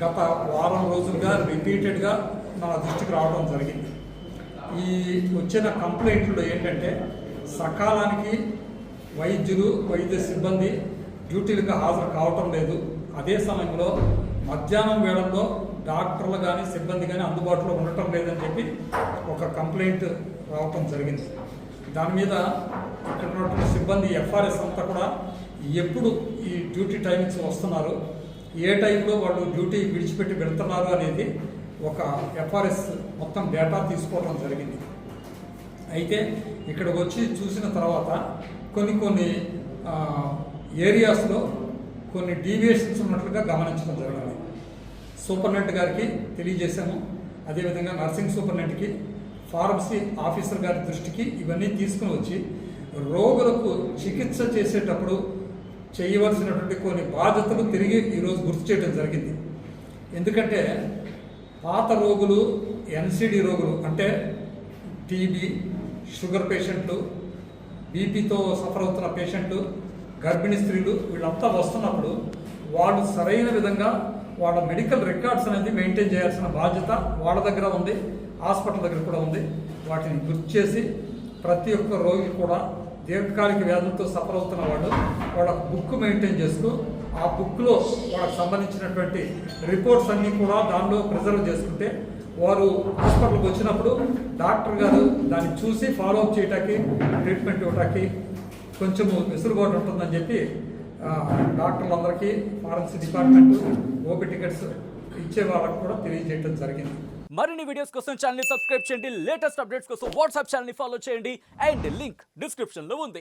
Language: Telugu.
గత వారం రోజులుగా రిపీటెడ్గా మన దృష్టికి రావడం జరిగింది. ఈ వచ్చిన కంప్లైంట్లు ఏంటంటే సకాలానికి వైద్యులు వైద్య సిబ్బంది డ్యూటీలకు హాజరు కావటం లేదు. అదే సమయంలో మధ్యాహ్నం వేళల్లో డాక్టర్లు కానీ సిబ్బంది కానీ అందుబాటులో ఉండటం లేదని చెప్పి ఒక కంప్లైంట్ రావటం జరిగింది. దాని మీద ఇక్కడ ఉన్నటువంటి సిబ్బంది ఎఫ్ఆర్ఎస్ అంతా కూడా ఎప్పుడు ఈ డ్యూటీ టైమింగ్స్ వస్తున్నారు, ఏ టైంలో వాళ్ళు డ్యూటీ విడిచిపెట్టి వెళ్తున్నారు అనేది ఒక ఎఫ్ఆర్ఎస్ మొత్తం డేటా తీసుకోవడం జరిగింది. అయితే ఇక్కడికి వచ్చి చూసిన తర్వాత కొన్ని ఏరియాస్లో కొన్ని డీవియేషన్స్ ఉన్నట్లుగా గమనించడం జరిగింది. సూపరింటెండెంట్ గారికి తెలియజేశాము. అదేవిధంగా నర్సింగ్ సూపరింటెండెంట్కి, ఫార్మసీ ఆఫీసర్ గారి దృష్టికి ఇవన్నీ తీసుకుని వచ్చి రోగులకు చికిత్స చేసేటప్పుడు చేయవలసినటువంటి కొన్ని బాధ్యతలు తిరిగి ఈరోజు గుర్తు చేయడం జరిగింది. ఎందుకంటే పాత రోగులు, ఎన్సిడి రోగులు అంటే టీబీ, షుగర్ పేషెంట్లు, బీపీతో సఫర్ అవుతున్న పేషెంట్లు, గర్భిణీ స్త్రీలు వీళ్ళంతా వస్తున్నప్పుడు వాళ్ళు సరైన విధంగా వాళ్ళ మెడికల్ రికార్డ్స్ అనేది మెయింటైన్ చేయాల్సిన బాధ్యత వాళ్ళ దగ్గర ఉంది, హాస్పిటల్ దగ్గర కూడా ఉంది. వాటిని గుర్తు చేసి ప్రతి ఒక్క రోగి కూడా దీర్ఘకాలిక వ్యాధులతో సఫర్ అవుతున్న వాళ్ళు వాళ్ళ బుక్ మెయింటైన్ చేస్తూ ఆ బుక్లో వాళ్ళకి సంబంధించినటువంటి రిపోర్ట్స్ అన్నీ కూడా దానిలో ప్రిజర్వ్ చేసుకుంటే వారు హాస్పిటల్కి వచ్చినప్పుడు డాక్టర్ గారు దాన్ని చూసి ఫాలోఅప్ చేయటానికి, ట్రీట్మెంట్ ఇవ్వటానికి కొంచెము వెసులుబాటు ఉంటుందని చెప్పి డాక్టర్లందరికీ, ఫారెన్సిక్ డిపార్ట్మెంట్, ఓపీ టికెట్స్ ఇచ్చే వాళ్ళకి కూడా తెలియజేయడం జరిగింది. మరిన్ని వీడియోస్ కోసం ఛానల్ ని సబ్స్క్రైబ్ చేయండి. లేటెస్ట్ అప్డేట్స్ కోసం వాట్సాప్ ఛానల్ ని ఫాలో చేయండి. అండ్ లింక్ డిస్క్రిప్షన్ లో ఉంది.